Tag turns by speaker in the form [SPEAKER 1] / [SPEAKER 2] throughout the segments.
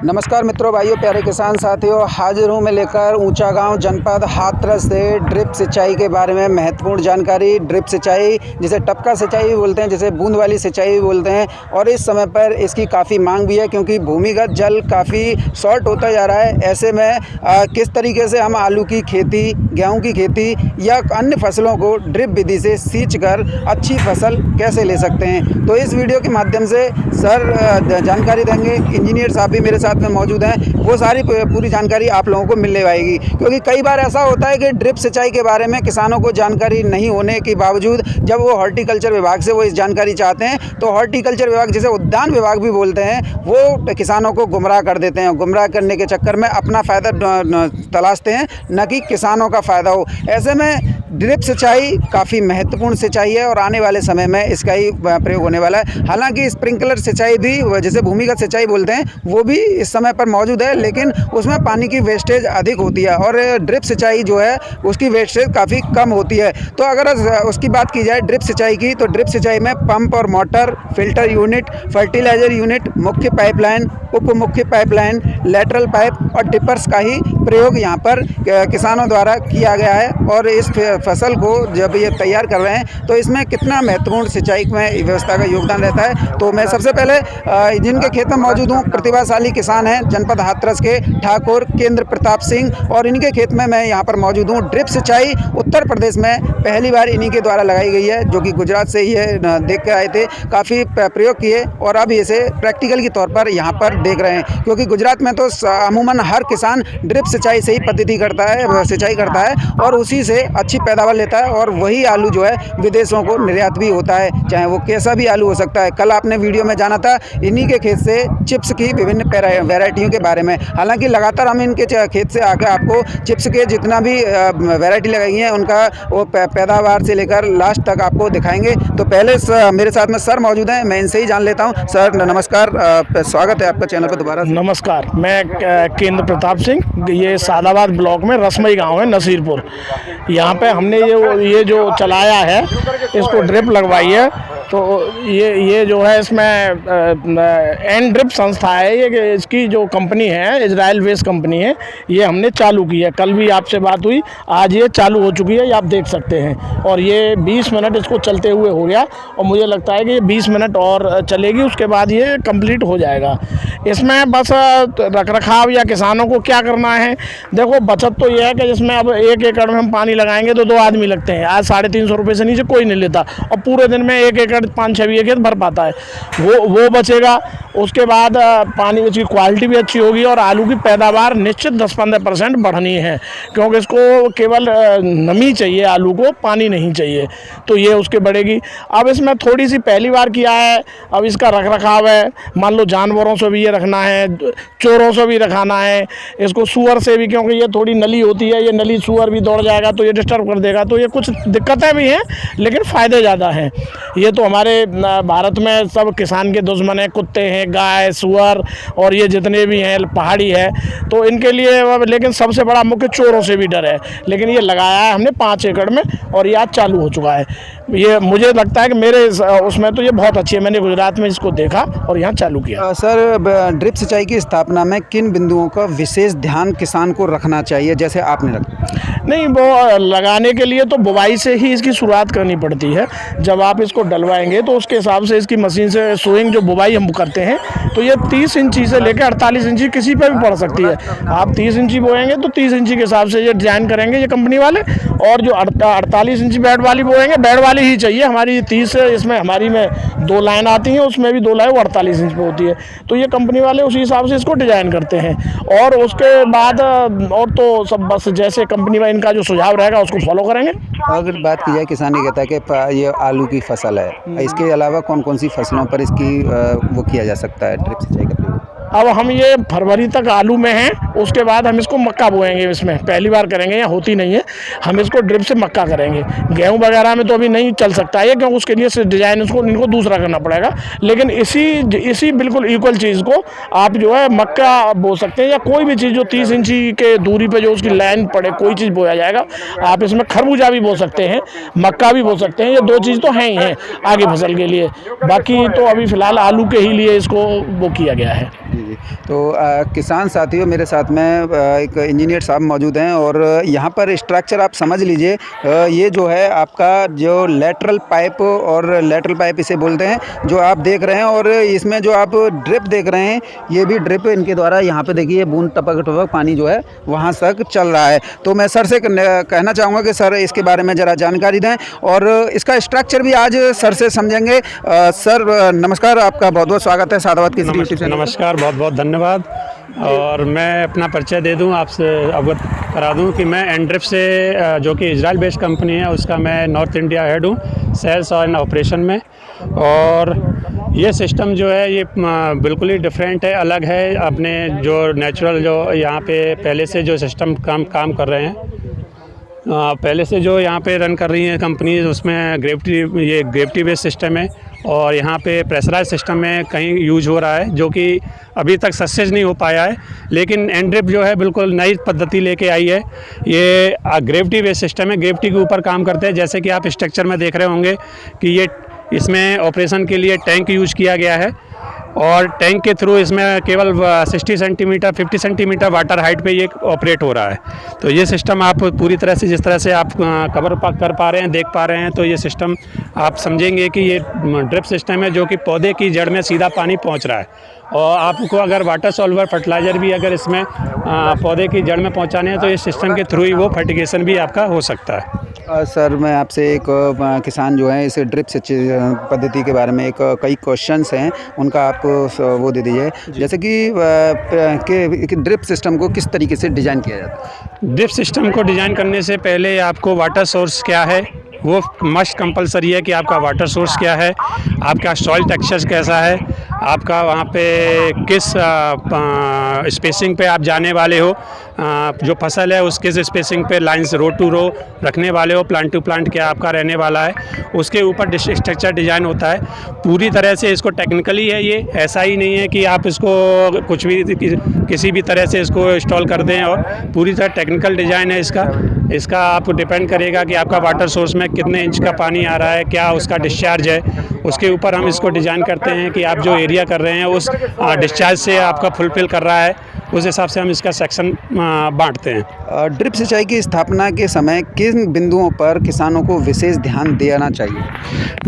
[SPEAKER 1] नमस्कार मित्रों, भाइयों, प्यारे किसान साथियों, हाजिर हूँ मैं लेकर ऊंचा गांव जनपद हाथरस से ड्रिप सिंचाई के बारे में महत्वपूर्ण जानकारी। ड्रिप सिंचाई जिसे टपका सिंचाई भी बोलते हैं, जिसे बूंद वाली सिंचाई भी बोलते हैं, और इस समय पर इसकी काफ़ी मांग भी है क्योंकि भूमिगत जल काफ़ी शॉर्ट होता जा रहा है। ऐसे में किस तरीके से हम आलू की खेती, गेहूँ की खेती या अन्य फसलों को ड्रिप विधि से सींच कर अच्छी फसल कैसे ले सकते हैं, तो इस वीडियो के माध्यम से सर जानकारी देंगे। इंजीनियर साहब भी मेरे साथ में मौजूद हैं, वो सारी पूरी जानकारी आप लोगों को मिलने वाएगी। क्योंकि कई बार ऐसा होता है कि ड्रिप सिंचाई के बारे में किसानों को जानकारी नहीं होने के बावजूद जब वो हॉर्टिकल्चर विभाग से वो इस जानकारी चाहते हैं तो हॉर्टिकल्चर विभाग, जिसे उद्यान विभाग भी बोलते हैं, वो किसानों को गुमराह कर देते हैं। गुमराह करने के चक्कर में अपना फ़ायदा तलाशते हैं, न कि किसानों का फ़ायदा हो। ऐसे में ड्रिप सिंचाई काफ़ी महत्वपूर्ण सिंचाई है और आने वाले समय में इसका ही प्रयोग होने वाला है। हालांकि स्प्रिंकलर सिंचाई भी, जिसे भूमिगत सिंचाई बोलते हैं, वो भी इस समय पर मौजूद है, लेकिन उसमें पानी की वेस्टेज अधिक होती है और ड्रिप सिंचाई जो है उसकी वेस्टेज काफ़ी कम होती है। तो अगर उसकी बात की जाए ड्रिप सिंचाई की, तो ड्रिप सिंचाई में पंप और motor, filter unit, fertiliser unit, मुख्य पाइपलाइन, उप मुख्य पाइपलाइन, लेटरल पाइप और टिपर्स का ही प्रयोग यहाँ पर किसानों द्वारा किया गया है। और इस फसल को जब ये तैयार कर रहे हैं तो इसमें कितना महत्वपूर्ण सिंचाई में व्यवस्था का योगदान रहता है, तो मैं सबसे पहले जिनके खेत में मौजूद हूँ, प्रतिभाशाली किसान हैं जनपद हाथरस के ठाकुर केंद्र प्रताप सिंह, और इनके खेत में मैं यहाँ पर मौजूद हूँ। ड्रिप सिंचाई उत्तर प्रदेश में पहली बार इन्हीं के द्वारा लगाई गई है, जो कि गुजरात से ही है, देख कर आए थे, काफ़ी प्रयोग किए और अब इसे प्रैक्टिकल के तौर पर यहाँ पर देख रहे हैं। क्योंकि गुजरात में तो अमूमन हर किसान ड्रिप सिंचाई से ही पद्धति करता है, सिंचाई करता है और उसी से अच्छी पैदावार लेता है, और वही आलू जो है विदेशों को निर्यात भी होता है, चाहे वो कैसा भी आलू हो सकता है। कल आपने वीडियो में जाना था इन्हीं के खेत से चिप्स की विभिन्न वैरायटियों के बारे में। हालांकि लगातार हम इनके खेत से आकर आपको चिप्स के जितना भी वैरायटी लगाई है उनका वो पैदावार से लेकर लास्ट तक आपको दिखाएंगे। तो पहले मेरे साथ में सर मौजूद हैं, मैं इनसे ही जान लेता हूं। सर नमस्कार, स्वागत है आपका चैनल पर दोबारा।
[SPEAKER 2] नमस्कार, मैं केंद्र प्रताप सिंह, ये सादाबाद ब्लॉक में रसमई गांव है, नसीरपुर। यहाँ पे हमने ये जो चलाया है, इसको ड्रिप लगवाई है। तो ये जो है इसमें एन ड्रिप संस्था है, ये इसकी जो कंपनी है इजराइल बेस्ड कंपनी है, ये हमने चालू की है। कल भी आपसे बात हुई, आज ये चालू हो चुकी है, ये आप देख सकते हैं। और ये 20 मिनट इसको चलते हुए हो गया और मुझे लगता है कि ये 20 मिनट और चलेगी, उसके बाद ये कंप्लीट हो जाएगा। इसमें बस रखरखाव या किसानों को क्या करना है, देखो बचत तो ये है कि जिसमें अब 1 एकड़ में हम पानी लगाएंगे तो 2 आदमी लगते हैं। आज 350 रुपये से नीचे कोई नहीं लेता और पूरे दिन में 1 एकड़ 5-6 बीघे खेत भर पाता है, वो बचेगा। उसके बाद पानी की क्वालिटी भी अच्छी होगी और आलू की पैदावार निश्चित 10-15% बढ़नी है, क्योंकि इसको केवल नमी चाहिए, आलू को पानी नहीं चाहिए, तो ये उसके बढ़ेगी। अब इसमें थोड़ी सी पहली बार किया है, अब इसका रखरखाव है। मान लो जानवरों से भी ये रखना है, चोरों से भी रखाना है, इसको सूअर से भी, क्योंकि ये थोड़ी नली होती है, ये नली सूअर भी दौड़ जाएगा तो ये डिस्टर्ब कर देगा। तो ये कुछ दिक्कतें भी हैं लेकिन फ़ायदे ज़्यादा हैं। ये तो हमारे भारत में सब किसान के दुश्मन हैं, कुत्ते हैं, गाय, सूअर और ये जितने भी हैं पहाड़ी है, तो इनके लिए। लेकिन सबसे बड़ा मुख्य चोरों से भी डर है। लेकिन ये लगाया है हमने 5 एकड़ में और ये आज चालू हो चुका है। ये मुझे लगता है कि मेरे उसमें तो ये बहुत अच्छी है, मैंने गुजरात में इसको देखा और यहाँ चालू किया।
[SPEAKER 1] सर, ड्रिप सिंचाई की स्थापना में किन बिंदुओं का विशेष ध्यान किसान को रखना चाहिए, जैसे आपने रखा?
[SPEAKER 2] नहीं, वो लगाने के लिए तो बुवाई से ही इसकी शुरुआत करनी पड़ती है। जब आप इसको डलवाएंगे तो उसके हिसाब से इसकी मशीन से सोइंग जो बुवाई हम करते हैं, तो ये 30 इंची से लेकर 48 इंची किसी पर भी पड़ सकती है। आप 30 इंची बोएंगे तो 30 इंची के हिसाब से ये डिज़ाइन करेंगे ये कंपनी वाले, और जो 48 इंची बेड वाली बोएंगे, बेड वाली ही चाहिए। हमारी 30 है, इसमें हमारी में 2 लाइन आती हैं, उसमें भी 2 लाइन वो 48 इंच पे होती है, तो ये कंपनी वाले उसी हिसाब से इसको डिज़ाइन करते हैं। और उसके बाद और तो सब बस जैसे कंपनी में इनका जो सुझाव रहेगा उसको फॉलो करेंगे।
[SPEAKER 1] अगर बात की जाए, किसान ये कहता है कि ये आलू की फसल है, इसके अलावा कौन कौन सी फसलों पर इसकी वो किया जा सकता है ड्रिप सिंचाई का प्रयोग?
[SPEAKER 2] अब हम ये फरवरी तक आलू में हैं, उसके बाद हम इसको मक्का बोएंगे। इसमें पहली बार करेंगे, या होती नहीं है, हम इसको ड्रिप से मक्का करेंगे। गेहूँ वगैरह में तो अभी नहीं चल सकता है, क्योंकि उसके लिए डिज़ाइन इनको दूसरा करना पड़ेगा। लेकिन इसी बिल्कुल इक्वल चीज़ को आप जो है मक्का बो सकते हैं, या कोई भी चीज़ जो 30 इंची के दूरी पे जो उसकी लाइन पड़े, कोई चीज़ बोया जाएगा। आप इसमें खरबूजा भी बो सकते हैं, मक्का भी बो सकते हैं। ये 2 चीज़ तो हैं ही हैं आगे फसल के लिए। बाकी तो अभी फ़िलहाल आलू के ही लिए इसको वो किया गया है।
[SPEAKER 1] जी। तो किसान साथियों, मेरे साथ में एक इंजीनियर साहब मौजूद हैं, और यहाँ पर स्ट्रक्चर आप समझ लीजिए। ये जो है आपका जो लेटरल पाइप, और लेटरल पाइप इसे बोलते हैं, जो आप देख रहे हैं, और इसमें जो आप ड्रिप देख रहे हैं, ये भी ड्रिप इनके द्वारा यहाँ पे देखिए बूंद टपक टपक पानी जो है वहाँ तक चल रहा है। तो मैं सर से कहना चाहूँगा कि सर इसके बारे में ज़रा जानकारी दें, और इसका स्ट्रक्चर भी आज सर से समझेंगे। सर नमस्कार, आपका बहुत बहुत स्वागत है सादाबाद केसरी यूट्यूब चैनल।
[SPEAKER 3] नमस्कार, बहुत बहुत धन्यवाद। और मैं अपना परिचय दे दूं, आपसे अवगत करा दूं कि मैं एंड्रिप से, जो कि इजराइल बेस्ड कंपनी है, उसका मैं नॉर्थ इंडिया हेड हूं सेल्स और ऑपरेशन में। और ये सिस्टम जो है ये बिल्कुल ही डिफरेंट है, अलग है अपने जो नेचुरल जो यहाँ पे पहले से जो सिस्टम काम कर रहे हैं। पहले से जो यहाँ पे रन कर रही हैं कंपनी, उसमें ग्रेविटी बेस्ड सिस्टम है, और यहाँ पे प्रेशराइज सिस्टम में कहीं यूज हो रहा है, जो कि अभी तक सक्सेस नहीं हो पाया है। लेकिन एंड्रिप जो है बिल्कुल नई पद्धति लेके आई है। ये ग्रेविटी बेस्ड सिस्टम है, ग्रेविटी के ऊपर काम करते हैं। जैसे कि आप स्ट्रक्चर में देख रहे होंगे कि ये इसमें ऑपरेशन के लिए टैंक यूज किया गया है, और टैंक के थ्रू इसमें केवल 60 सेंटीमीटर 50 सेंटीमीटर वाटर हाइट पे ये ऑपरेट हो रहा है। तो ये सिस्टम आप पूरी तरह से, जिस तरह से आप कवर कर पा रहे हैं, देख पा रहे हैं, तो ये सिस्टम आप समझेंगे कि ये ड्रिप सिस्टम है, जो कि पौधे की जड़ में सीधा पानी पहुंच रहा है। और आपको अगर वाटर सॉल्वर फर्टिलाइज़र भी अगर इसमें पौधे की जड़ में पहुंचाने हैं, तो इस सिस्टम के थ्रू ही वो फर्टिगेशन भी आपका हो सकता है।
[SPEAKER 1] सर मैं आपसे एक किसान जो है इस ड्रिप पद्धति के बारे में कई क्वेश्चंस हैं, उनका आप वो दे दीजिए। जैसे कि ड्रिप सिस्टम को किस तरीके से डिज़ाइन किया जाता है?
[SPEAKER 3] ड्रिप सिस्टम को डिज़ाइन करने से पहले आपको वाटर सोर्स क्या है वो मस्ट कंपलसरी है कि आपका वाटर सोर्स क्या है, आपका सॉइल टेक्सचर कैसा है, आपका वहाँ पे किस स्पेसिंग पे आप जाने वाले हो, जो फसल है उसके स्पेसिंग पे लाइंस रो टू रो रखने वाले हो, प्लांट टू प्लांट क्या आपका रहने वाला है, उसके ऊपर स्ट्रक्चर डिज़ाइन होता है। पूरी तरह से इसको टेक्निकली है, ये ऐसा ही नहीं है कि आप इसको कुछ भी किसी भी तरह से इसको इंस्टॉल कर दें, और पूरी तरह टेक्निकल डिज़ाइन है इसका आप डिपेंड करेगा कि आपका वाटर सोर्स में कितने इंच का पानी आ रहा है, क्या उसका डिस्चार्ज है, उसके ऊपर हम इसको डिज़ाइन करते हैं कि आप जो एरिया कर रहे हैं उस डिस्चार्ज से आपका फुलफिल कर रहा है, उस हिसाब से हम इसका सेक्शन बांटते हैं।
[SPEAKER 1] ड्रिप सिंचाई की स्थापना के समय किन बिंदुओं पर किसानों को विशेष ध्यान देना चाहिए?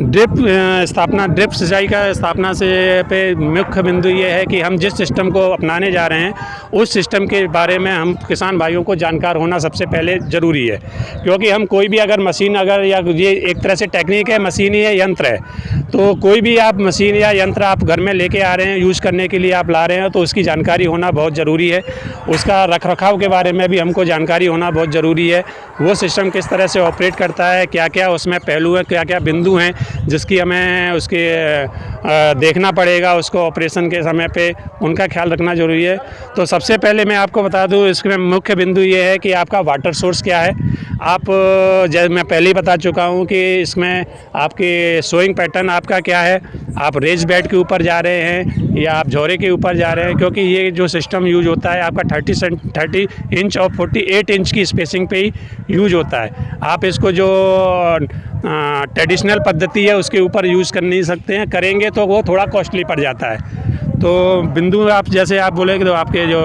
[SPEAKER 3] ड्रिप सिंचाई का स्थापना से पे मुख्य बिंदु ये है कि हम जिस सिस्टम को अपनाने जा रहे हैं उस सिस्टम के बारे में हम किसान भाइयों को जानकार होना सबसे पहले ज़रूरी है। क्योंकि हम कोई भी अगर मशीन या ये एक तरह से टेक्निक है, मशीन ही है, यंत्र है, तो कोई भी आप मशीन या यंत्र आप घर में लेके आ रहे हैं, यूज़ करने के लिए आप ला रहे हैं, तो उसकी जानकारी होना बहुत ज़रूरी है। उसका रख रखाव के बारे में भी हमको जानकारी होना बहुत ज़रूरी है। वो सिस्टम किस तरह से ऑपरेट करता है, क्या क्या उसमें पहलू हैं, क्या क्या बिंदु हैं जिसकी हमें उसके देखना पड़ेगा, उसको ऑपरेशन के समय पे उनका ख्याल रखना ज़रूरी है। तो सबसे पहले मैं आपको बता दूं, इसमें मुख्य बिंदु ये है कि आपका वाटर सोर्स क्या है। आप जैसे मैं पहले ही बता चुका हूं कि इसमें आपके सोइंग पैटर्न आपका क्या है, आप रेज बेड के ऊपर जा रहे हैं या आप झोरे के ऊपर जा रहे हैं, क्योंकि ये जो सिस्टम यूज होता है आपका 30 इंच और 48 इंच की स्पेसिंग पे ही यूज होता है। आप इसको जो ट्रेडिशनल पद्धति है उसके ऊपर यूज़ कर नहीं सकते हैं, करेंगे तो वो थोड़ा कॉस्टली पड़ जाता है। तो बिंदु आप जैसे आप बोलेंगे तो आपके जो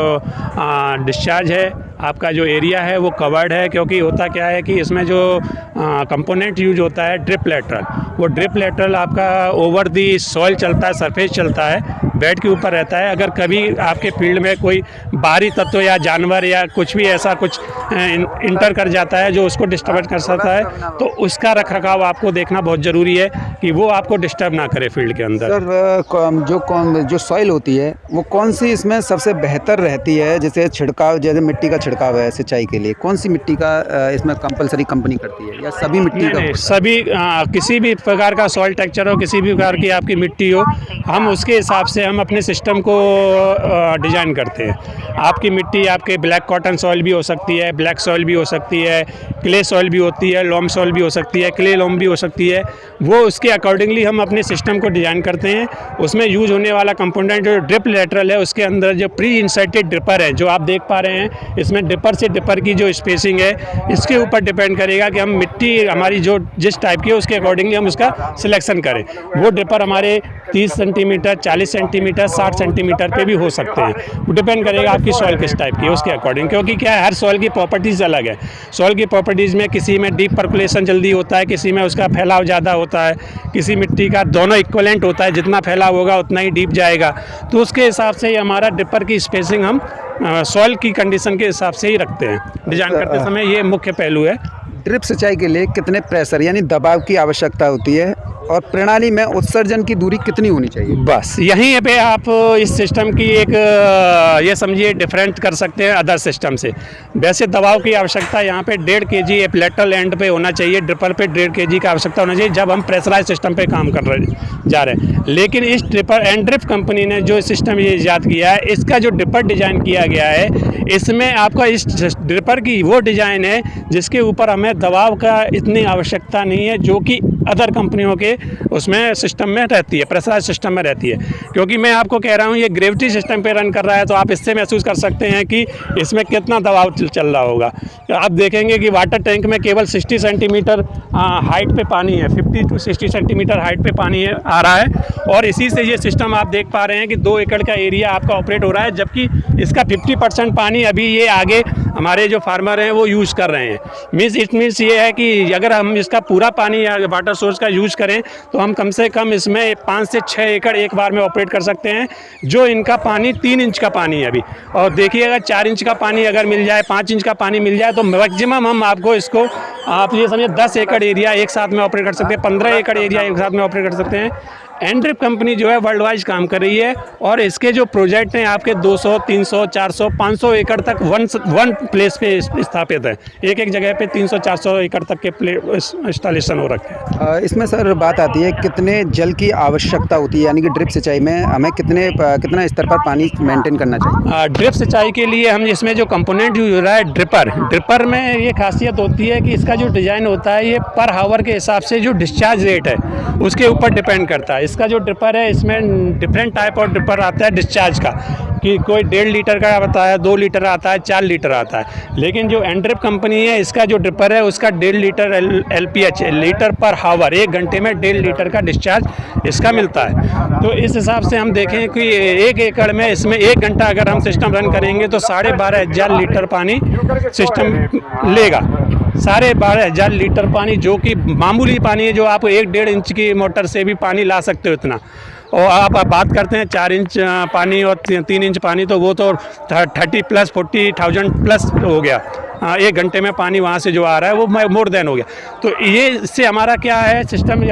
[SPEAKER 3] डिस्चार्ज है, आपका जो एरिया है वो कवर्ड है, क्योंकि होता क्या है कि इसमें जो कंपोनेंट यूज होता है ड्रिप लेटरल, वो ड्रिप लेटरल आपका ओवर दी सॉइल चलता है, सरफेस चलता है, बेड के ऊपर रहता है। अगर कभी आपके फील्ड में कोई बाहरी तत्व या जानवर या कुछ भी ऐसा कुछ इंटर कर जाता है जो उसको डिस्टर्ब कर सकता है, तो उसका रखरखाव आपको देखना बहुत ज़रूरी है कि वो आपको डिस्टर्ब ना करे फील्ड के अंदर।
[SPEAKER 1] सर जो सॉइल होती है वो कौन सी इसमें सबसे बेहतर रहती है? जैसे छिड़काव, जैसे मिट्टी का छिड़काव है सिंचाई के लिए, कौन सी मिट्टी का इसमें कंपलसरी कंपनी करती है या सभी मिट्टी का?
[SPEAKER 3] नहीं, सभी किसी भी प्रकार का सॉइल टेक्सचर हो, किसी भी प्रकार की आपकी मिट्टी हो, हम उसके हिसाब से हम अपने सिस्टम को डिज़ाइन करते हैं। आपकी मिट्टी आपके ब्लैक कॉटन सॉइल भी हो सकती है, ब्लैक सॉइल भी हो सकती है, क्ले सॉइल भी होती है, लॉम सॉइल भी हो सकती है, क्ले लॉम भी हो सकती है। वो उसके अकॉर्डिंगली हम अपने सिस्टम को डिज़ाइन करते हैं। उसमें यूज होने वाला कंपोनेंट जो ड्रिप लेटरल है, उसके अंदर जो प्री इंसर्टेड ड्रिपर है जो आप देख पा रहे हैं, इसमें ड्रिपर से ड्रिपर की जो स्पेसिंग है इसके ऊपर डिपेंड करेगा कि हम मिट्टी हमारी जो जिस टाइप की है उसके अकॉर्डिंगली हम उसका सिलेक्शन करें। वो ड्रिपर हमारे 30 सेंटीमीटर, 40 सेंटीमीटर, 60 सेंटीमीटर पे भी हो सकते हैं। वो डिपेंड करेगा आपकी सॉइल किस टाइप की है उसके अकॉर्डिंग, क्योंकि क्या है, हर सॉइल की प्रॉपर्टीज़ अलग है। सॉइल की प्रॉपर्टीज़ में किसी में डीप पर्कुलेशन जल्दी होता है, किसी में उसका फैलाव ज़्यादा होता है, किसी मिट्टी का दोनों इक्वलेंट होता है, जितना फैलाव होगा उतना ही डीप जाएगा। तो उसके हिसाब से ही हमारा ड्रिपर की स्पेसिंग हम सॉइल की कंडीशन के हिसाब से ही रखते हैं। डिज़ाइन करते समय ये मुख्य पहलू है।
[SPEAKER 1] ड्रिप सिंचाई के लिए कितने प्रेशर यानी दबाव की आवश्यकता होती है और प्रणाली में उत्सर्जन की दूरी कितनी होनी चाहिए?
[SPEAKER 3] बस यहीं पे आप इस सिस्टम की एक ये समझिए डिफरेंट कर सकते हैं अदर सिस्टम से। वैसे दबाव की आवश्यकता यहाँ पे 1.5 kg लेटरल एंड पे होना चाहिए, ड्रिपर पे 1.5 kg का आवश्यकता होना चाहिए जब हम प्रेशराइज सिस्टम पे काम कर रहे जा रहे हैं। लेकिन इस ड्रिपर एंड ड्रिप कंपनी ने जो सिस्टम ये ईजाद किया है, इसका जो ड्रिपर डिज़ाइन किया गया है, इसमें आपका इस ड्रिपर की वो डिज़ाइन है जिसके ऊपर हमें दबाव का इतनी आवश्यकता नहीं है जो कि अदर कंपनियों के उसमें सिस्टम में रहती है, प्रेशराइज सिस्टम में रहती है। क्योंकि मैं आपको कह रहा हूँ ये ग्रेविटी सिस्टम पे रन कर रहा है, तो आप इससे महसूस कर सकते हैं कि इसमें कितना दबाव चल रहा होगा। आप देखेंगे कि वाटर टैंक में केवल 60 सेंटीमीटर हाइट पे पानी है, 50 to 60 सेंटीमीटर हाइट पे पानी आ रहा है, और इसी से ये सिस्टम आप देख पा रहे हैं कि 2 एकड़ का एरिया आपका ऑपरेट हो रहा है, जबकि इसका 50% पानी अभी ये आगे हमारे जो फार्मर हैं वो यूज़ कर रहे हैं। इट मीन्स ये है कि अगर हम इसका पूरा पानी वाटर सोर्स का यूज़ करें तो हम कम से कम इसमें 5 से 6 एकड़ एक बार में ऑपरेट कर सकते हैं। जो इनका पानी 3 इंच का पानी है अभी, और देखिए अगर 4 इंच का पानी अगर मिल जाए, 5 इंच का पानी मिल जाए, तो मैक्सिमम हम आपको इसको आप ये समझिए 10 एकड़ एरिया एक साथ में ऑपरेट कर सकते हैं, 15 एकड़ एरिया एक साथ में ऑपरेट कर सकते हैं। एंड ड्रिप कंपनी जो है वर्ल्ड वाइज काम कर रही है, और इसके जो प्रोजेक्ट हैं आपके 200, 300, 400, 500 एकड़ तक वन प्लेस पे स्थापित है। एक जगह पे 300, 400 एकड़ तक के इंस्टॉलेशन हो रखे हैं।
[SPEAKER 1] इसमें सर बात आती है कितने जल की आवश्यकता होती है, यानी कि ड्रिप सिंचाई में हमें कितना स्तर पर पानी मेंटेन करना चाहिए?
[SPEAKER 3] ड्रिप सिंचाई के लिए हम इसमें जो कंपोनेंट यूज हो रहा है ड्रिपर में ये खासियत होती है कि इसका जो डिज़ाइन होता है ये पर हावर के हिसाब से जो डिस्चार्ज रेट है उसके ऊपर डिपेंड करता है। इसका जो ड्रिपर है इसमें डिफरेंट टाइप ऑफ ड्रिपर आता है डिस्चार्ज का, कि कोई 1.5 लीटर का आता है, 2 लीटर आता है, 4 लीटर आता है। लेकिन जो एंड ड्रिप कंपनी है इसका जो ड्रिपर है उसका 1.5 लीटर LPH लीटर पर हावर, 1 घंटे में 1.5 लीटर का डिस्चार्ज इसका मिलता है। तो इस हिसाब से हम देखें कि 1 एकड़ में इसमें 1 घंटा अगर हम सिस्टम रन करेंगे तो 12,500 लीटर पानी सिस्टम लेगा। 12,500 लीटर पानी, जो कि मामूली पानी है, जो आप 1-1.5 इंच की मोटर से भी पानी ला सकते हो इतना। और आप बात करते हैं 4 इंच पानी और 3 इंच पानी, तो वो तो 30 प्लस 40,000 प्लस हो गया। 1 घंटे में पानी वहाँ से जो आ रहा है वो मोर देन हो गया। तो ये इससे हमारा क्या है सिस्टम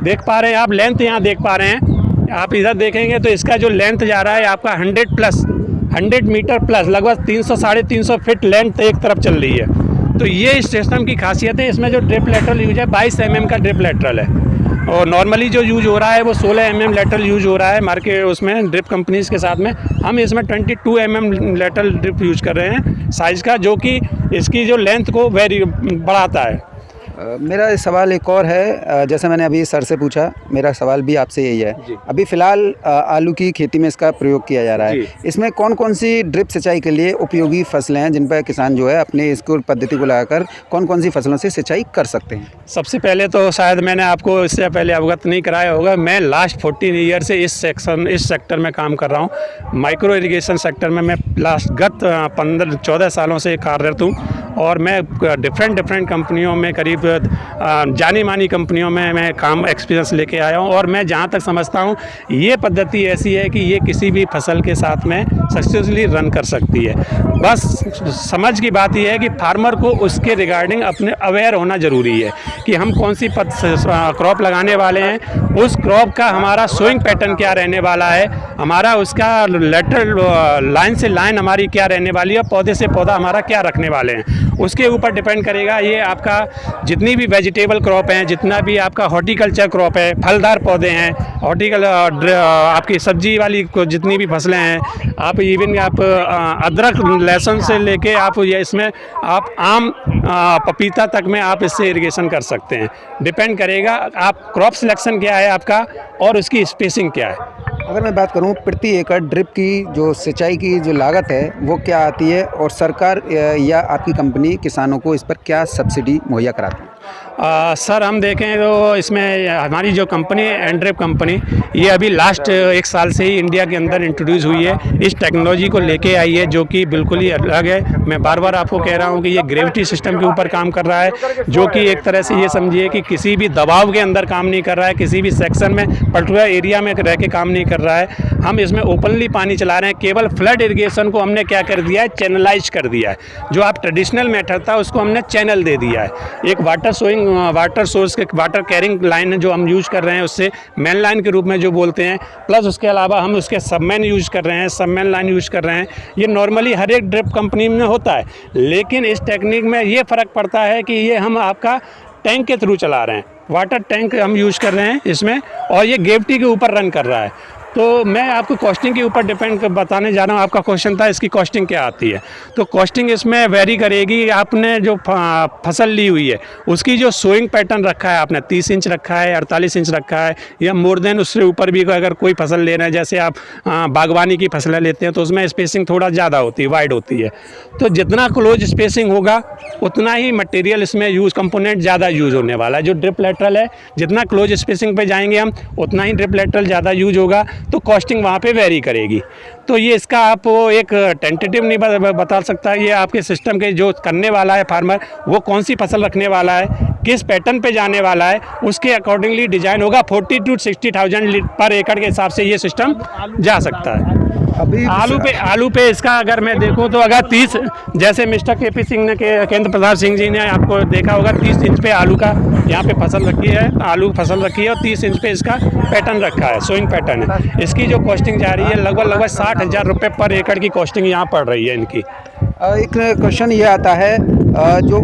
[SPEAKER 3] देख पा रहे हैं आप, लेंथ यहाँ देख पा रहे हैं। आप इधर देखेंगे तो इसका जो लेंथ जा रहा है आपका 100 मीटर प्लस, लगभग 300 साढ़े 300 फीट लेंथ एक तरफ चल रही है। तो ये इस सिस्टम की खासियत है। इसमें जो ड्रिप लेटरल यूज है 22 mm का ड्रिप लेटरल है, और नॉर्मली जो यूज हो रहा है वो 16 mm लेटरल यूज हो रहा है मार्केट उसमें ड्रिप कंपनीज़ के साथ में। हम इसमें 22 mm लेटरल ड्रिप यूज कर रहे हैं साइज़ का, जो कि इसकी जो लेंथ को बढ़ाता है।
[SPEAKER 1] मेरा सवाल एक और है, जैसे मैंने अभी सर से पूछा, मेरा सवाल भी आपसे यही है। अभी फ़िलहाल आलू की खेती में इसका प्रयोग किया जा रहा है। इसमें कौन कौन सी ड्रिप सिंचाई के लिए उपयोगी फसलें हैं जिन पर किसान जो है अपने इसको पद्धति को लगाकर कौन कौन सी फसलों से सिंचाई कर सकते हैं? सबसे
[SPEAKER 3] पहले तो शायद मैंने आपको इससे पहले अवगत नहीं कराया होगा, मैं लास्ट 14 ईयर से इस सेक्टर में काम कर रहा हूँ। माइक्रो इरिगेशन सेक्टर में मैं गत 14 सालों से कार्यरत हूँ, और मैं डिफरेंट कंपनियों में करीब जानी मानी कंपनियों में मैं काम एक्सपीरियंस लेके आया हूँ। और मैं जहाँ तक समझता हूँ ये पद्धति ऐसी है कि ये किसी भी फसल के साथ में सक्सेसफुली रन कर सकती है। बस समझ की बात यह है कि फार्मर को उसके रिगार्डिंग अपने अवेयर होना ज़रूरी है कि हम कौन सी क्रॉप लगाने वाले हैं, उस क्रॉप का हमारा सोइंग पैटर्न क्या रहने वाला है, हमारा उसका लेटरल लाइन से लाइन हमारी क्या रहने वाली है, पौधे से पौधा हमारा क्या रखने वाले हैं, उसके ऊपर डिपेंड करेगा। ये आपका जितनी भी वेजिटेबल क्रॉप हैं, जितना भी आपका हॉर्टिकल्चर क्रॉप है, फलदार पौधे हैं, आपकी सब्जी वाली जितनी भी फसलें हैं, आप इवन आप अदरक लहसुन से लेके आप ये इसमें आप आम पपीता तक में आप इससे इरिगेशन कर सकते हैं। डिपेंड करेगा आप क्रॉप सिलेक्शन क्या है आपका और उसकी स्पेसिंग क्या है।
[SPEAKER 1] अगर मैं बात करूं प्रति एकड़ ड्रिप की जो सिंचाई की जो लागत है वो क्या आती है और सरकार या आपकी कंपनी किसानों को इस पर क्या सब्सिडी मुहैया कराती है?
[SPEAKER 3] सर हम देखें तो इसमें हमारी जो कंपनी है एंड्रिप कंपनी, ये अभी लास्ट 1 साल से ही इंडिया के अंदर इंट्रोड्यूस हुई है। इस टेक्नोलॉजी को लेके आई है जो कि बिल्कुल ही अलग है। मैं बार बार आपको कह रहा हूँ कि ये ग्रेविटी सिस्टम के ऊपर काम कर रहा है, जो कि एक तरह से ये समझिए कि किसी भी दबाव के अंदर काम नहीं कर रहा है, किसी भी सेक्शन में पर्टिकुलर एरिया में रह के काम नहीं कर रहा है। हम इसमें ओपनली पानी चला रहे हैं। केवल फ्लड इरिगेशन को हमने क्या कर दिया है, चैनलाइज कर दिया है। जो आप ट्रेडिशनल मेथड था उसको हमने चैनल दे दिया है। एक वाटर सोर्स के वाटर कैरिंग लाइन जो हम यूज़ कर रहे हैं उससे मेन लाइन के रूप में जो बोलते हैं, प्लस उसके अलावा हम उसके सबमेन यूज़ कर रहे हैं, सबमेन लाइन यूज़ कर रहे हैं। ये नॉर्मली हर एक ड्रिप कंपनी में होता है, लेकिन इस टेक्निक में ये फ़र्क पड़ता है कि ये हम आपका टैंक के थ्रू चला रहे हैं, वाटर टैंक हम यूज़ कर रहे हैं इसमें, और ये ग्रेविटी के ऊपर रन कर रहा है। तो मैं आपको कॉस्टिंग के ऊपर डिपेंड बताने जा रहा हूँ। आपका क्वेश्चन था इसकी कॉस्टिंग क्या आती है, तो कॉस्टिंग इसमें वेरी करेगी। आपने जो फसल ली हुई है उसकी जो सोइंग पैटर्न रखा है, आपने 30 इंच रखा है, 48 इंच रखा है, या मोर देन उससे ऊपर भी अगर कोई फसल ले रहे हैं, जैसे आप बागवानी की फसलें लेते हैं तो उसमें स्पेसिंग थोड़ा ज़्यादा होती है, वाइड होती है। तो जितना क्लोज स्पेसिंग होगा उतना ही मटेरियल इसमें यूज़ कंपोनेंट ज़्यादा यूज़ होने वाला है। जो ड्रिप लेटरल है, जितना क्लोज स्पेसिंग पे जाएंगे हम उतना ही ड्रिप लेटरल ज़्यादा यूज होगा, तो कॉस्टिंग वहाँ पे वेरी करेगी। तो ये इसका आप एक टेंटेटिव नहीं बता सकता। ये आपके सिस्टम के जो करने वाला है फार्मर, वो कौन सी फसल रखने वाला है, किस पैटर्न पे जाने वाला है, उसके अकॉर्डिंगली डिजाइन होगा। 40,000 to 60,000 पर एकड़ के हिसाब से ये सिस्टम जा सकता है।
[SPEAKER 1] अभी
[SPEAKER 3] आलू पे इसका अगर मैं देखूं तो अगर 30, जैसे मिस्टर केपी सिंह ने केंद्र प्रताप सिंह जी ने आपको देखा होगा, 30 इंच पे आलू का यहाँ पे फसल रखी है, आलू फसल रखी है, और 30 इंच पे इसका पैटर्न रखा है, सोइंग पैटर्न है। इसकी जो कॉस्टिंग जा रही है लगभग 60,000 रुपये पर एकड़ की कॉस्टिंग यहाँ पड़ रही है इनकी।
[SPEAKER 1] एक क्वेश्चन ये आता है, जो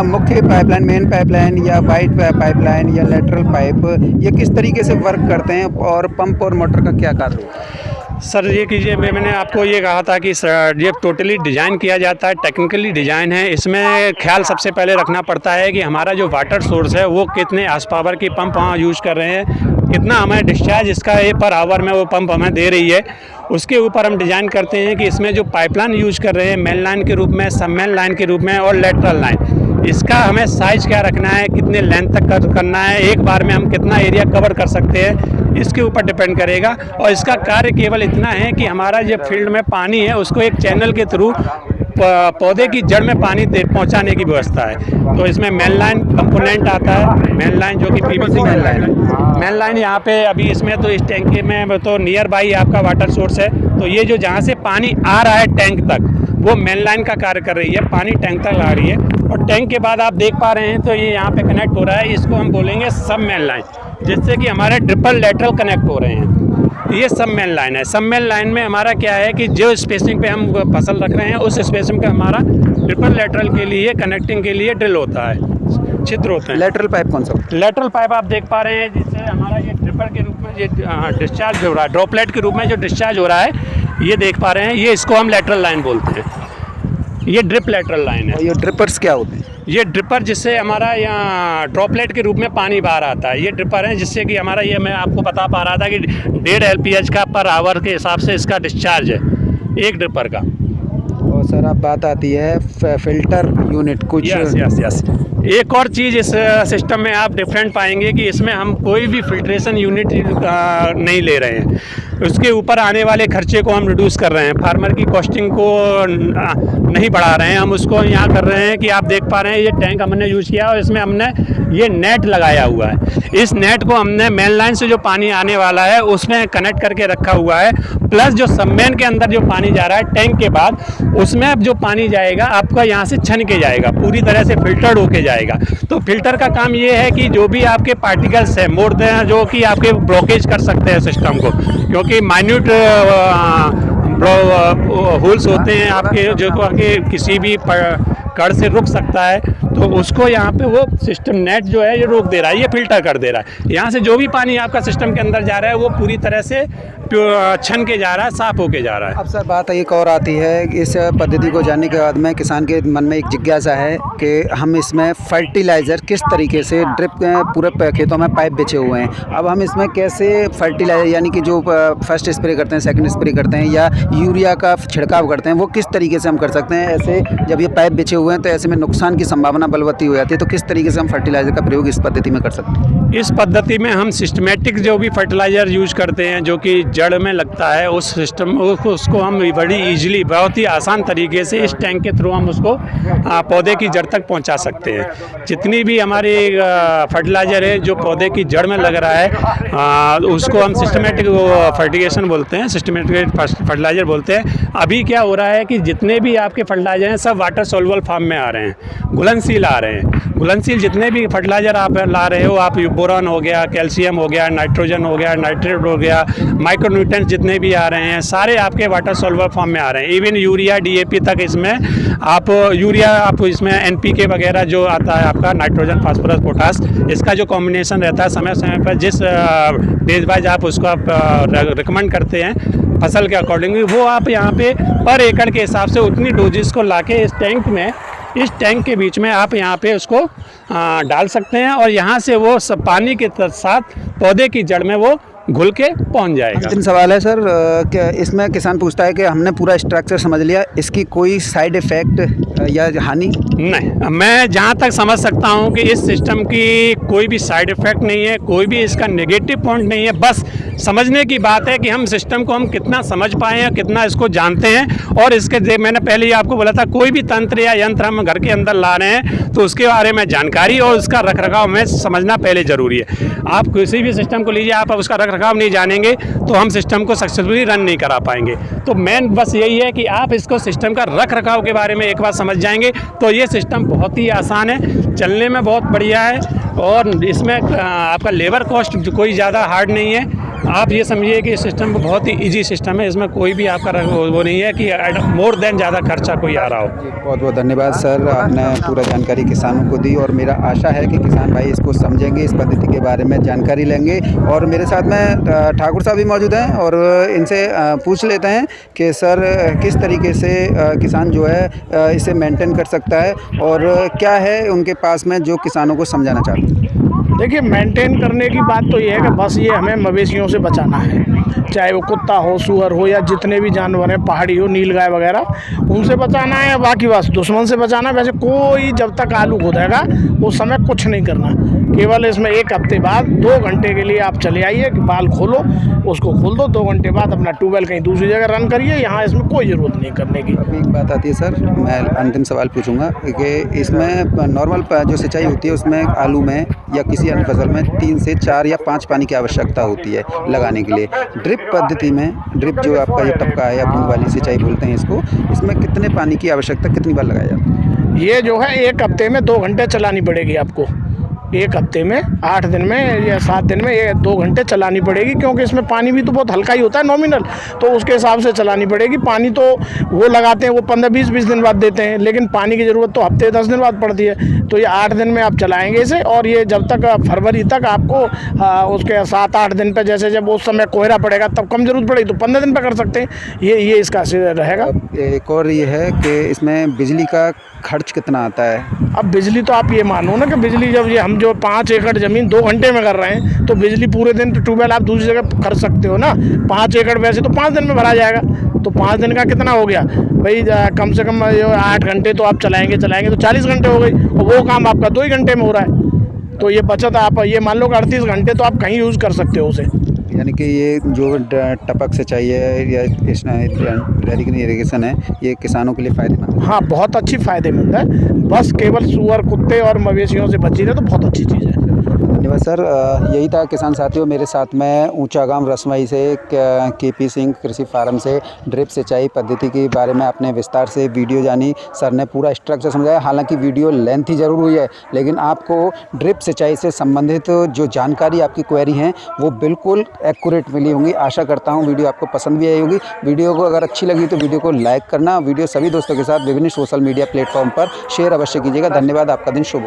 [SPEAKER 1] मुख्य पाइपलाइन, मेन पाइपलाइन या वाइड पाइपलाइन या लेटरल पाइप, ये किस तरीके से वर्क करते हैं और पंप और मोटर का क्या कार्य है?
[SPEAKER 3] सर ये कीजिए, मैंने आपको ये कहा था कि ये टोटली डिज़ाइन किया जाता है, टेक्निकली डिज़ाइन है। इसमें ख्याल सबसे पहले रखना पड़ता है कि हमारा जो वाटर सोर्स है वो कितने हार्स पावर की पंप वहाँ यूज़ कर रहे हैं, कितना हमें डिस्चार्ज इसका पर आवर में वो पंप हमें दे रही है। उसके ऊपर हम डिज़ाइन करते हैं कि इसमें जो पाइपलाइन यूज़ कर रहे हैं, मेन लाइन के रूप में, सब मेन लाइन के रूप में और लेटरल लाइन, इसका हमें साइज़ क्या रखना है, कितने लेंथ तक करना है, एक बार में हम कितना एरिया कवर कर सकते हैं, इसके ऊपर डिपेंड करेगा। और इसका कार्य केवल इतना है कि हमारा जो फील्ड में पानी है उसको एक चैनल के थ्रू पौधे की जड़ में पानी पहुंचाने की व्यवस्था है। तो इसमें मेन लाइन कंपोनेंट आता है, मेन लाइन जो कि पीवीसी मेन लाइन है। मेन लाइन यहाँ पे अभी इसमें तो इस टैंक में तो नियर बाई आपका वाटर सोर्स है, तो ये जो जहाँ से पानी आ रहा है टैंक तक, वो मेन लाइन का कार्य कर रही है, पानी टैंक तक ला रही है। और टैंक के बाद आप देख पा रहे हैं तो ये यहाँ पे कनेक्ट हो रहा है, इसको हम बोलेंगे सब मेन लाइन, जिससे कि हमारे ट्रिपल लेटरल कनेक्ट हो रहे हैं। ये सब मेन लाइन है। सब मेन लाइन में हमारा क्या है कि जो स्पेसिंग पे हम फसल रख रहे हैं उस स्पेसिंग पे हमारा ट्रिपल लेटरल के लिए कनेक्टिंग के लिए ड्रिल होता है, छिद्र होते हैं।
[SPEAKER 1] लेटरल पाइप कौन सा?
[SPEAKER 3] लेटरल पाइप आप देख पा रहे हैं, जिससे हमारा ये ट्रिपल के रूप में ये डिस्चार्ज हो रहा है, ड्रॉपलेट के रूप में जो डिस्चार्ज हो रहा है, ये देख पा रहे हैं, ये इसको हम लेटरल लाइन बोलते हैं। ये ड्रिप लेटरल लाइन है।
[SPEAKER 1] ये ड्रिपर्स क्या होते हैं?
[SPEAKER 3] ये ड्रिपर जिससे हमारा यहाँ ड्रॉपलेट के रूप में पानी बाहर आता है, ये ड्रिपर है जिससे कि हमारा, ये मैं आपको बता पा रहा था कि 1.5 LPH का पर आवर के हिसाब से इसका डिस्चार्ज है एक ड्रिपर का।
[SPEAKER 1] और सर अब बात आती है फिल्टर यूनिट कुछ।
[SPEAKER 3] यस। एक और चीज़ इस सिस्टम में आप डिफरेंट पाएंगे कि इसमें हम कोई भी फिल्ट्रेशन यूनिट नहीं ले रहे हैं। उसके ऊपर आने वाले खर्चे को हम रिड्यूस कर रहे हैं, फार्मर की कॉस्टिंग को नहीं बढ़ा रहे हैं, हम उसको यहाँ कर रहे हैं कि आप देख पा रहे हैं ये टैंक हमने यूज़ किया और इसमें हमने ये नेट लगाया हुआ है। इस नेट को हमने मेन लाइन से जो पानी आने वाला है उसमें कनेक्ट करके रखा हुआ है, प्लस जो सबमेन के अंदर जो पानी जा रहा है टैंक के बाद, उसमें अब जो पानी जाएगा आपका यहाँ से छन के जाएगा, पूरी तरह से फिल्टर्ड होके जाएगा। तो फिल्टर का काम ये है कि जो भी आपके पार्टिकल्स है मोर देन जो कि आपके ब्लॉकेज कर सकते हैं सिस्टम को, क्योंकि माइन्यूट होल्स होते हैं आपके जो कि किसी भी कड़ से रुक सकता है, तो उसको यहाँ पे वो सिस्टम नेट जो है ये रोक दे रहा है, ये फिल्टर कर दे रहा है। यहाँ से जो भी पानी आपका सिस्टम के अंदर जा रहा है वो पूरी तरह से छन के जा रहा है, साफ होके जा रहा है।
[SPEAKER 1] अब सर बात एक और आती है, इस पद्धति को जानने के बाद में किसान के मन में एक जिज्ञासा है कि हम इसमें फर्टिलाइज़र किस तरीके से ड्रिप पूरे खेतों में पाइप बिछे हुए हैं, अब हम इसमें कैसे फर्टिलाइज़र यानी कि जो फर्स्ट स्प्रे करते हैं, सेकंड स्प्रे करते हैं या यूरिया का छिड़काव करते हैं, वो किस तरीके से हम कर सकते हैं। ऐसे जब ये पाइप बिछे हुए हैं तो ऐसे में नुकसान की संभावना बलवती हो जाती है, तो किस तरीके से हम फर्टिलाइज़र का प्रयोग इस पद्धति में कर सकते हैं।
[SPEAKER 3] इस पद्धति में हम सिस्टमेटिक जो भी फर्टिलाइज़र यूज करते हैं जो कि जड़ में लगता है, उस सिस्टम उसको हम बड़ी ईजिली बहुत ही आसान तरीके से इस टैंक के थ्रू हम उसको पौधे की जड़ तक पहुंचा सकते हैं। जितनी भी हमारी फर्टिलाइज़र है जो पौधे की जड़ में लग रहा है उसको हम सिस्टमेटिक फर्टिगेशन बोलते हैं, सिस्टमेटिक फर्टिलाइज़र बोलते हैं। अभी क्या हो रहा है कि जितने भी आपके फर्टिलाइज़र हैं सब वाटर सोल्युबल फॉर्म में आ रहे हैं, घुलनशील आ रहे हैं। घुलनशील जितने भी फर्टिलाइज़र आप ला रहे हो, आप बोरॉन हो गया, कैल्शियम हो गया, नाइट्रोजन हो गया, नाइट्रेट हो गया, माइक्रोन्यूट्रिएंट्स जितने भी आ रहे हैं सारे आपके वाटर सोल्युबल फॉर्म में आ रहे हैं। इवन यूरिया, डीएपी तक इसमें आप यूरिया, आप इसमें एनपीके वगैरह जो आता है आपका नाइट्रोजन, फास्फोरस, पोटास, इसका जो कॉम्बिनेशन रहता है समय समय पर जिस फेज वाइज आप उसको आप रिकमेंड करते हैं फसल के अकॉर्डिंगली, वो आप यहाँ पे पर एकड़ के हिसाब से उतनी डोजेस को लाके इस टैंक के बीच में आप यहाँ पे उसको डाल सकते हैं और यहाँ से वो सब पानी के साथ पौधे की जड़ में वो घुल के पहुँच जाएगा।
[SPEAKER 1] अंतिम सवाल है सर, क्या इसमें किसान पूछता है कि हमने पूरा स्ट्रक्चर समझ लिया, इसकी कोई साइड इफ़ेक्ट या हानि?
[SPEAKER 3] नहीं, मैं जहाँ तक समझ सकता हूँ कि इस सिस्टम की कोई भी साइड इफ़ेक्ट नहीं है, कोई भी इसका नेगेटिव पॉइंट नहीं है। बस समझने की बात है कि हम सिस्टम को हम कितना समझ पाए हैं, कितना इसको जानते हैं। और इसके मैंने पहले ही आपको बोला था, कोई भी तंत्र या यंत्र हम घर के अंदर ला रहे हैं तो उसके बारे में जानकारी और उसका रखरखाव में समझना पहले ज़रूरी है। आप किसी भी सिस्टम को लीजिए, आप उसका रखरखाव नहीं जानेंगे तो हम सिस्टम को सक्सेसफुली रन नहीं करा पाएंगे। तो मेन बस यही है कि आप इसको सिस्टम का रखरखाव के बारे में एक बार समझ जाएंगे तो ये सिस्टम बहुत ही आसान है, चलने में बहुत बढ़िया है और इसमें आपका लेबर कॉस्ट कोई ज़्यादा हार्ड नहीं है। आप ये समझिए कि सिस्टम बहुत ही इजी सिस्टम है, इसमें कोई भी आपका वो नहीं है कि मोर देन ज़्यादा खर्चा कोई आ रहा हो।
[SPEAKER 1] बहुत बहुत धन्यवाद सर, आपने पूरा जानकारी किसानों को दी और मेरा आशा है कि किसान भाई इसको समझेंगे, इस पद्धति के बारे में जानकारी लेंगे। और मेरे साथ में ठाकुर साहब भी मौजूद हैं और इनसे पूछ लेते हैं कि सर किस तरीके से किसान जो है इसे मेंटेन कर सकता है और क्या है उनके पास में जो किसानों को समझाना चाहते हैं।
[SPEAKER 2] देखिए, मेंटेन करने की बात तो ये है कि बस ये हमें मवेशियों से बचाना है, चाहे वो कुत्ता हो, सूअर हो या जितने भी जानवर हैं, पहाड़ी हो, नीलगाय वगैरह, उनसे बचाना है। बाकी बस दुश्मन से बचाना है। वैसे कोई जब तक आलू खोदेगा उस समय कुछ नहीं करना, केवल इसमें 1 हफ्ते बाद 2 घंटे के लिए आप चले आइए कि बाल खोलो, उसको खोल दो, 2 घंटे बाद अपना ट्यूबवेल कहीं दूसरी जगह रन करिए। यहाँ इसमें कोई ज़रूरत नहीं करने की।
[SPEAKER 1] अभी एक बात आती है सर, मैं अंतिम सवाल पूछूंगा कि इसमें नॉर्मल जो सिंचाई होती है उसमें आलू में या किसी अन्य फसल में 3 से 4 या 5 पानी की आवश्यकता होती है लगाने के लिए। ड्रिप पद्धति में, ड्रिप जो आपका ये टपका है या बूंद वाली सिंचाई बोलते हैं इसको, इसमें कितने पानी की आवश्यकता कितनी बार लगाया जाता है?
[SPEAKER 2] ये जो है 1 हफ्ते में 2 घंटे चलानी पड़ेगी आपको। 1 हफ्ते में, 8 दिन में या 7 दिन में ये 2 घंटे चलानी पड़ेगी, क्योंकि इसमें पानी भी तो बहुत हल्का ही होता है नॉमिनल, तो उसके हिसाब से चलानी पड़ेगी। पानी तो वो लगाते हैं वो 15-20 दिन बाद देते हैं, लेकिन पानी की ज़रूरत तो हफ्ते 10 दिन बाद पड़ती है। तो ये 8 दिन में आप चलाएंगे इसे और ये जब तक फरवरी तक आपको उसके 7-8 दिन पे, जैसे जब उस समय कोहरा पड़ेगा तब कम ज़रूरत पड़ेगी तो 15 दिन पे कर सकते हैं। ये इसका रहेगा।
[SPEAKER 1] एक और ये है कि इसमें बिजली का खर्च कितना आता है?
[SPEAKER 2] अब बिजली तो आप ये मानो ना कि बिजली जब ये हम जो 5 एकड़ ज़मीन 2 घंटे में कर रहे हैं तो बिजली पूरे दिन तो ट्यूबवेल आप दूसरी जगह कर सकते हो ना। 5 एकड़ वैसे तो 5 दिन में भरा जाएगा, तो 5 दिन का कितना हो गया भाई? कम से कम 8 घंटे तो आप चलाएंगे तो 40 घंटे हो गई और वो काम आपका 2 ही घंटे में हो रहा है। तो ये बचत आप ये मान लो कि 38 घंटे तो आप कहीं यूज़ कर सकते हो उसे।
[SPEAKER 1] यानी कि ये जो टपक सिंचाई है या ड्रिप इरिगेशन है, ये किसानों के लिए फ़ायदेमंद है।
[SPEAKER 2] हाँ, बहुत अच्छी फ़ायदेमंद है। बस केवल सूअर, कुत्ते और मवेशियों से बची रहे तो बहुत अच्छी चीज़ है।
[SPEAKER 1] धन्यवाद सर। यही था किसान साथियों, मेरे साथ में ऊंचा गांव रसमई से केपी सिंह कृषि फार्म से ड्रिप सिंचाई पद्धति के बारे में आपने विस्तार से वीडियो जानी। सर ने पूरा स्ट्रक्चर समझाया। हालांकि वीडियो लेंथी ज़रूर हुई है, लेकिन आपको ड्रिप सिंचाई से संबंधित जो जानकारी आपकी क्वेरी हैं वो बिल्कुल एक्यूरेट मिली होंगी। आशा करता हूँ वीडियो आपको पसंद भी आई होगी। वीडियो को अगर अच्छी लगी तो वीडियो को लाइक करना, वीडियो सभी दोस्तों के साथ विभिन्न सोशल मीडिया प्लेटफॉर्म पर शेयर अवश्य कीजिएगा। धन्यवाद, आपका दिन शुभ हो।